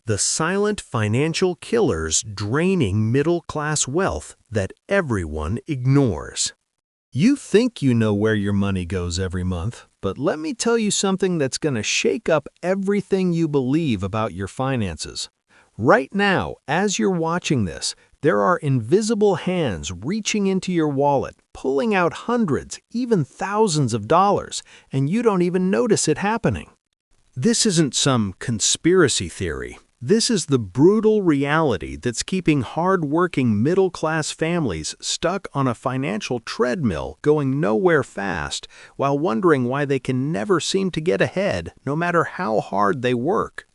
The silent financial killers draining middle-class wealth that everyone ignores. You think you know where your money goes every month, but let me tell you something that's going to shake up everything you believe about your finances. Right now, as you're watching this, there are invisible hands reaching into your wallet, pulling out hundreds, even thousands of dollars, and you don't even notice it happening. This isn't some conspiracy theory. This is the brutal reality that's keeping hard-working middle-class families stuck on a financial treadmill going nowhere fast while wondering why they can never seem to get ahead no matter how hard they work.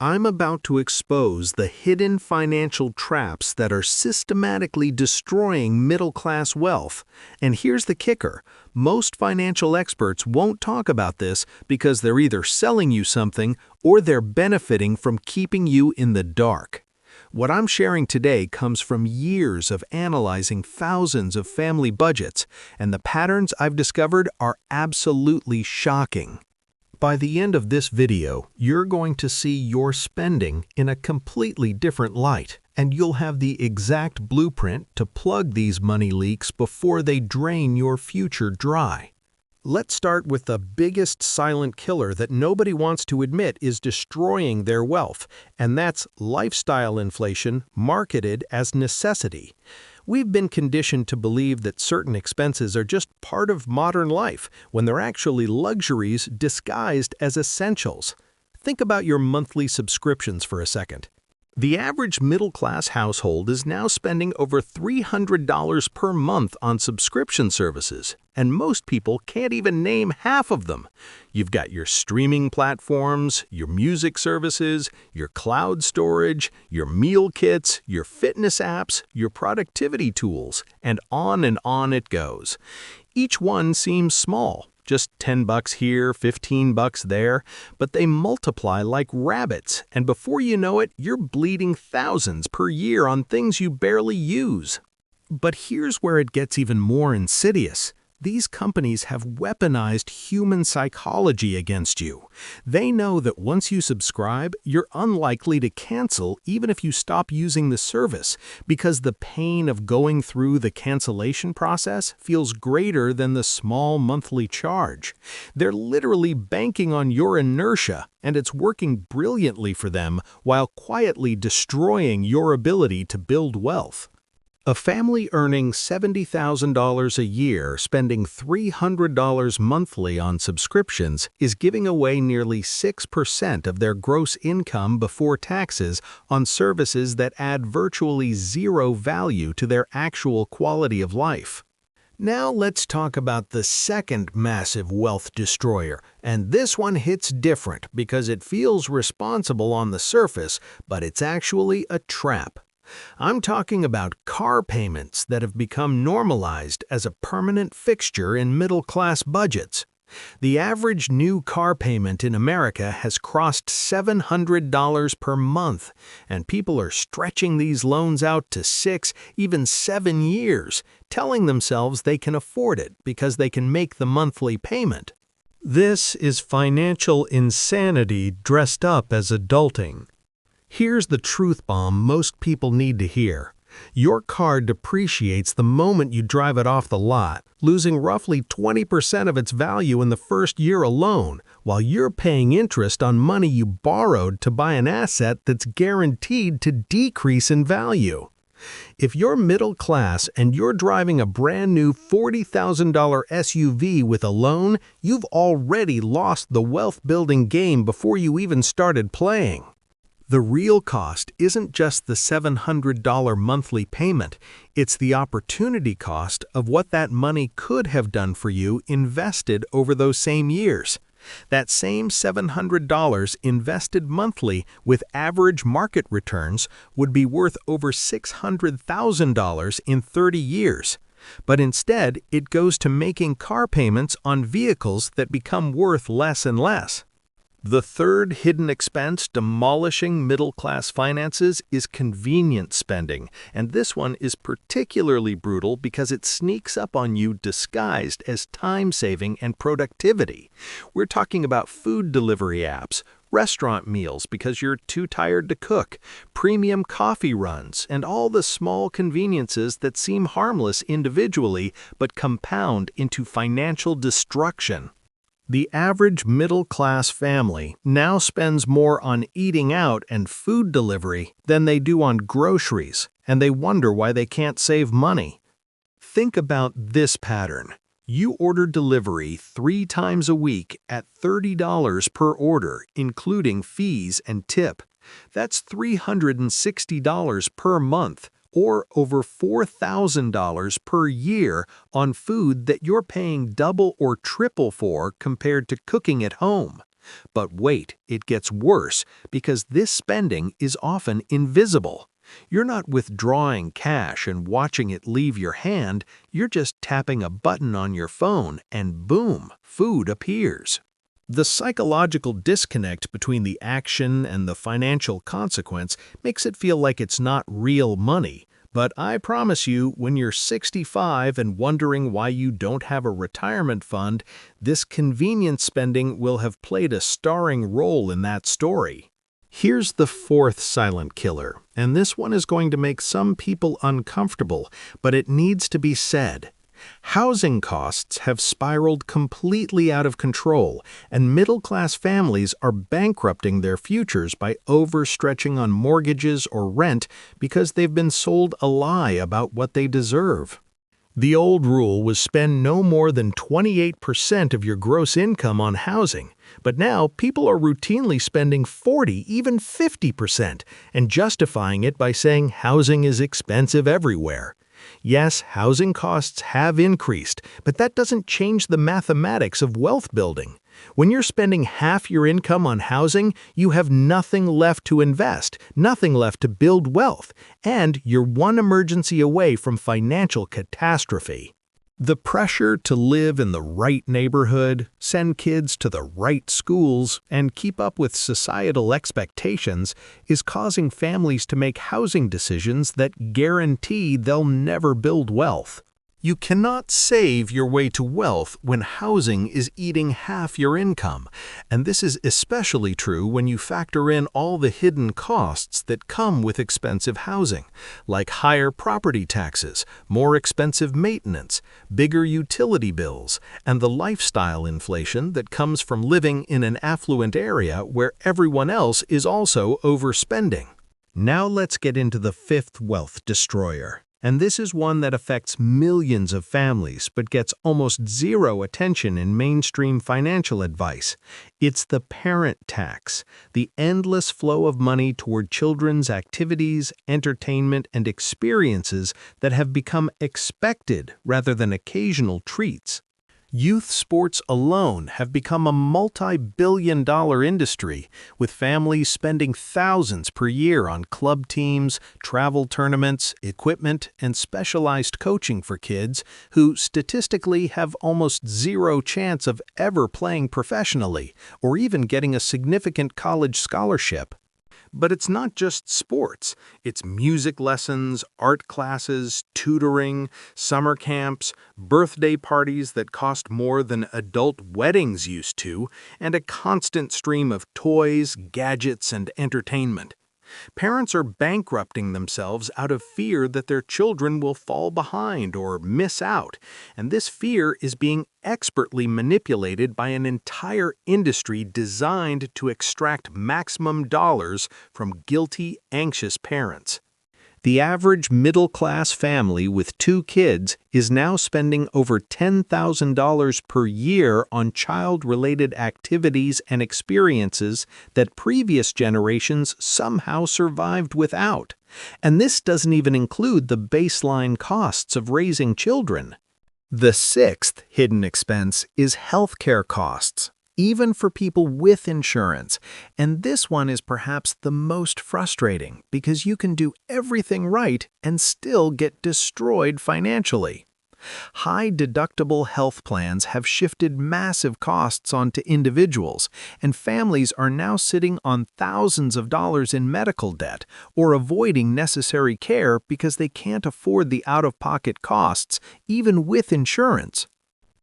I'm about to expose the hidden financial traps that are systematically destroying middle-class wealth. And here's the kicker. Most financial experts won't talk about this because they're either selling you something or they're benefiting from keeping you in the dark. What I'm sharing today comes from years of analyzing thousands of family budgets, and the patterns I've discovered are absolutely shocking. By the end of this video, you're going to see your spending in a completely different light, and you'll have the exact blueprint to plug these money leaks before they drain your future dry. Let's start with the biggest silent killer that nobody wants to admit is destroying their wealth, and that's lifestyle inflation marketed as necessity. We've been conditioned to believe that certain expenses are just part of modern life when they're actually luxuries disguised as essentials. Think about your monthly subscriptions for a second. The average middle-class household is now spending over $300 per month on subscription services, and most people can't even name half of them. You've got your streaming platforms, your music services, your cloud storage, your meal kits, your fitness apps, your productivity tools, and on it goes. Each one seems small. Just $10 here, $15 there, but they multiply like rabbits, and before you know it, you're bleeding thousands per year on things you barely use. But here's where it gets even more insidious. These companies have weaponized human psychology against you. They know that once you subscribe, you're unlikely to cancel even if you stop using the service, because the pain of going through the cancellation process feels greater than the small monthly charge. They're literally banking on your inertia, and it's working brilliantly for them while quietly destroying your ability to build wealth. A family earning $70,000 a year spending $300 monthly on subscriptions is giving away nearly 6% of their gross income before taxes on services that add virtually zero value to their actual quality of life. Now let's talk about the second massive wealth destroyer, and this one hits different because it feels responsible on the surface, but it's actually a trap. I'm talking about car payments that have become normalized as a permanent fixture in middle-class budgets. The average new car payment in America has crossed $700 per month, and people are stretching these loans out to 6, even 7 years, telling themselves they can afford it because they can make the monthly payment. This is financial insanity dressed up as adulting. Here's the truth bomb most people need to hear. Your car depreciates the moment you drive it off the lot, losing roughly 20% of its value in the first year alone, while you're paying interest on money you borrowed to buy an asset that's guaranteed to decrease in value. If you're middle class and you're driving a brand new $40,000 SUV with a loan, you've already lost the wealth-building game before you even started playing. The real cost isn't just the $700 monthly payment, it's the opportunity cost of what that money could have done for you invested over those same years. That same $700 invested monthly with average market returns would be worth over $600,000 in 30 years. But instead, it goes to making car payments on vehicles that become worth less and less. The third hidden expense demolishing middle-class finances is convenience spending, and this one is particularly brutal because it sneaks up on you disguised as time-saving and productivity. We're talking about food delivery apps, Restaurant meals because you're too tired to cook, premium coffee runs, and all the small conveniences that seem harmless individually but compound into financial destruction. The average middle-class family now spends more on eating out and food delivery than they do on groceries, and they wonder why they can't save money. Think about this pattern. You order delivery 3 times a week at $30 per order, including fees and tip. That's $360 per month, or over $4,000 per year on food that you're paying double or triple for compared to cooking at home. But wait, it gets worse because this spending is often invisible. You're not withdrawing cash and watching it leave your hand, you're just tapping a button on your phone and boom, food appears. The psychological disconnect between the action and the financial consequence makes it feel like it's not real money. But I promise you, when you're 65 and wondering why you don't have a retirement fund, this convenience spending will have played a starring role in that story. Here's the fourth silent killer, and this one is going to make some people uncomfortable, but it needs to be said. Housing costs have spiraled completely out of control, and middle-class families are bankrupting their futures by overstretching on mortgages or rent because they've been sold a lie about what they deserve. The old rule was spend no more than 28% of your gross income on housing, but now people are routinely spending 40, even 50%, and justifying it by saying housing is expensive everywhere. Yes, housing costs have increased, but that doesn't change the mathematics of wealth building. When you're spending half your income on housing, you have nothing left to invest, nothing left to build wealth, and you're one emergency away from financial catastrophe. The pressure to live in the right neighborhood, send kids to the right schools, and keep up with societal expectations is causing families to make housing decisions that guarantee they'll never build wealth. You cannot save your way to wealth when housing is eating half your income, and this is especially true when you factor in all the hidden costs that come with expensive housing, like higher property taxes, more expensive maintenance, bigger utility bills, and the lifestyle inflation that comes from living in an affluent area where everyone else is also overspending. Now let's get into the fifth wealth destroyer. And this is one that affects millions of families but gets almost zero attention in mainstream financial advice. It's the parent tax, the endless flow of money toward children's activities, entertainment, and experiences that have become expected rather than occasional treats. Youth sports alone have become a multi-billion-dollar industry, with families spending thousands per year on club teams, travel tournaments, equipment, and specialized coaching for kids who statistically have almost zero chance of ever playing professionally or even getting a significant college scholarship. But it's not just sports. It's music lessons, art classes, tutoring, summer camps, birthday parties that cost more than adult weddings used to, and a constant stream of toys, gadgets, and entertainment. Parents are bankrupting themselves out of fear that their children will fall behind or miss out, and this fear is being expertly manipulated by an entire industry designed to extract maximum dollars from guilty, anxious parents. The average middle-class family with 2 kids is now spending over $10,000 per year on child-related activities and experiences that previous generations somehow survived without. And this doesn't even include the baseline costs of raising children. The sixth hidden expense is healthcare costs, even for people with insurance. And this one is perhaps the most frustrating because you can do everything right and still get destroyed financially. High-deductible health plans have shifted massive costs onto individuals, and families are now sitting on thousands of dollars in medical debt or avoiding necessary care because they can't afford the out-of-pocket costs, even with insurance.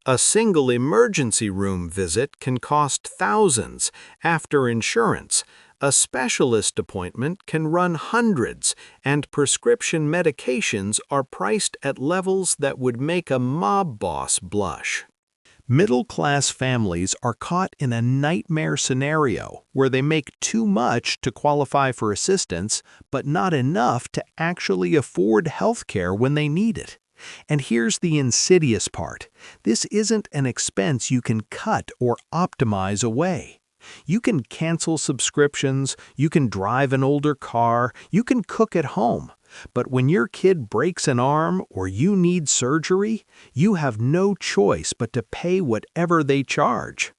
A single emergency room visit can cost thousands. After insurance, a specialist appointment can run hundreds, and prescription medications are priced at levels that would make a mob boss blush. Middle-class families are caught in a nightmare scenario where they make too much to qualify for assistance, but not enough to actually afford health care when they need it. And here's the insidious part. This isn't an expense you can cut or optimize away. You can cancel subscriptions, you can drive an older car, you can cook at home. But when your kid breaks an arm or you need surgery, you have no choice but to pay whatever they charge.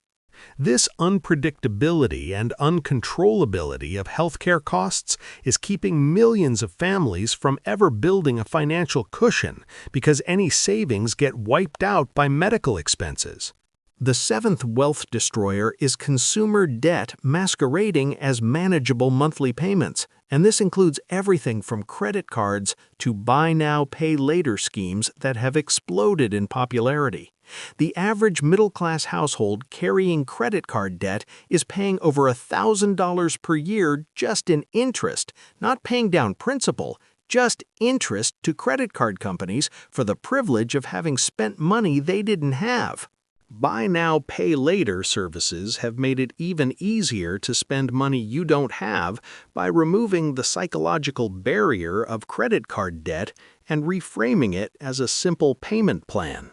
This unpredictability and uncontrollability of healthcare costs is keeping millions of families from ever building a financial cushion because any savings get wiped out by medical expenses. The seventh wealth destroyer is consumer debt masquerading as manageable monthly payments, and this includes everything from credit cards to buy now, pay later schemes that have exploded in popularity. The average middle-class household carrying credit card debt is paying over $1,000 per year just in interest, not paying down principal, just interest to credit card companies for the privilege of having spent money they didn't have. Buy now, pay later services have made it even easier to spend money you don't have by removing the psychological barrier of credit card debt and reframing it as a simple payment plan.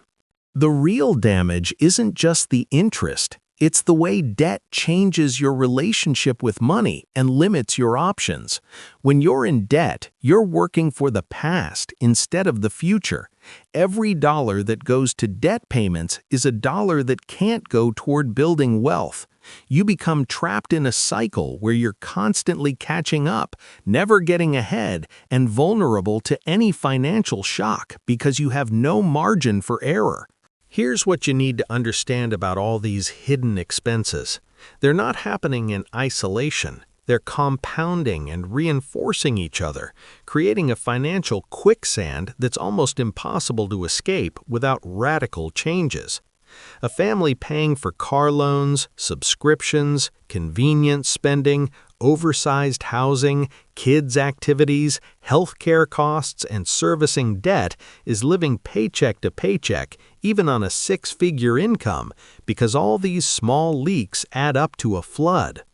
The real damage isn't just the interest, it's the way debt changes your relationship with money and limits your options. When you're in debt, you're working for the past instead of the future. Every dollar that goes to debt payments is a dollar that can't go toward building wealth. You become trapped in a cycle where you're constantly catching up, never getting ahead, and vulnerable to any financial shock because you have no margin for error. Here's what you need to understand about all these hidden expenses. They're not happening in isolation. They're compounding and reinforcing each other, creating a financial quicksand that's almost impossible to escape without radical changes. A family paying for car loans, subscriptions, convenience spending, oversized housing, kids' activities, healthcare costs, and servicing debt is living paycheck to paycheck, even on a six-figure income, because all these small leaks add up to a flood.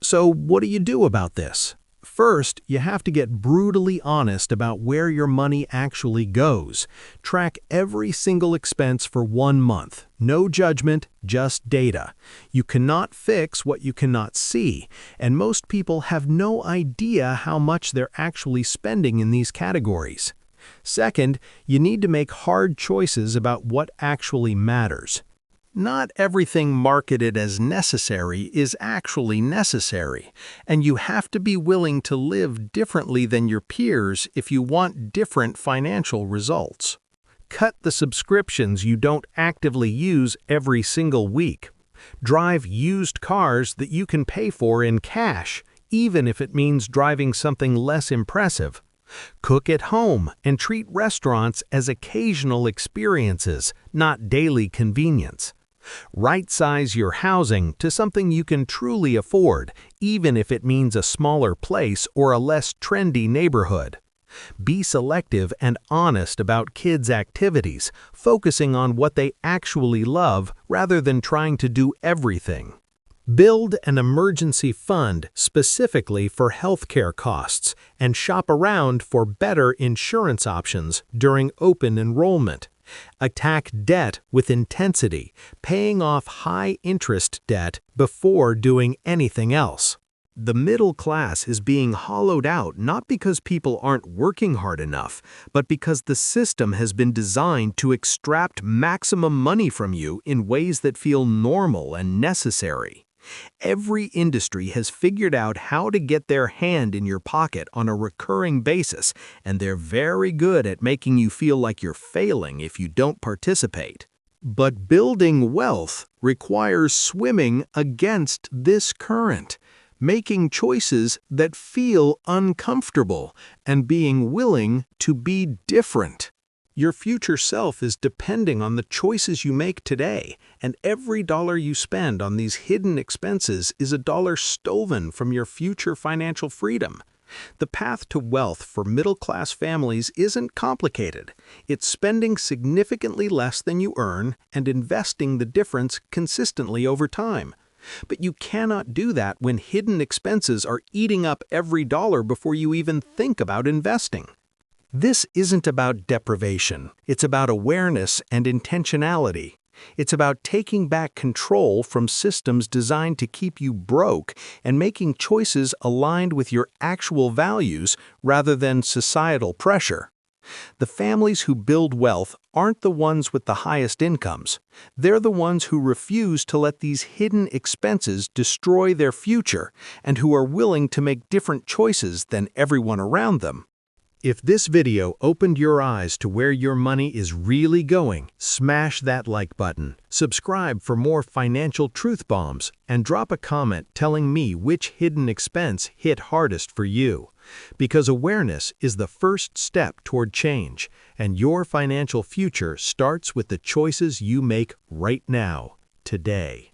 So what do you do about this? First, you have to get brutally honest about where your money actually goes. Track every single expense for 1 month. No judgment, just data. You cannot fix what you cannot see, and most people have no idea how much they're actually spending in these categories. Second, you need to make hard choices about what actually matters. Not everything marketed as necessary is actually necessary, and you have to be willing to live differently than your peers if you want different financial results. Cut the subscriptions you don't actively use every single week. Drive used cars that you can pay for in cash, even if it means driving something less impressive. Cook at home and treat restaurants as occasional experiences, not daily convenience. Right-size your housing to something you can truly afford, even if it means a smaller place or a less trendy neighborhood. Be selective and honest about kids' activities, focusing on what they actually love rather than trying to do everything. Build an emergency fund specifically for healthcare costs and shop around for better insurance options during open enrollment. Attack debt with intensity, paying off high-interest debt before doing anything else. The middle class is being hollowed out not because people aren't working hard enough, but because the system has been designed to extract maximum money from you in ways that feel normal and necessary. Every industry has figured out how to get their hand in your pocket on a recurring basis, and they're very good at making you feel like you're failing if you don't participate. But building wealth requires swimming against this current, making choices that feel uncomfortable, and being willing to be different. Your future self is depending on the choices you make today, and every dollar you spend on these hidden expenses is a dollar stolen from your future financial freedom. The path to wealth for middle-class families isn't complicated. It's spending significantly less than you earn and investing the difference consistently over time. But you cannot do that when hidden expenses are eating up every dollar before you even think about investing. This isn't about deprivation. It's about awareness and intentionality. It's about taking back control from systems designed to keep you broke and making choices aligned with your actual values rather than societal pressure. The families who build wealth aren't the ones with the highest incomes. They're the ones who refuse to let these hidden expenses destroy their future and who are willing to make different choices than everyone around them. If this video opened your eyes to where your money is really going, smash that like button, subscribe for more financial truth bombs, and drop a comment telling me which hidden expense hit hardest for you. Because awareness is the first step toward change, and your financial future starts with the choices you make right now, today.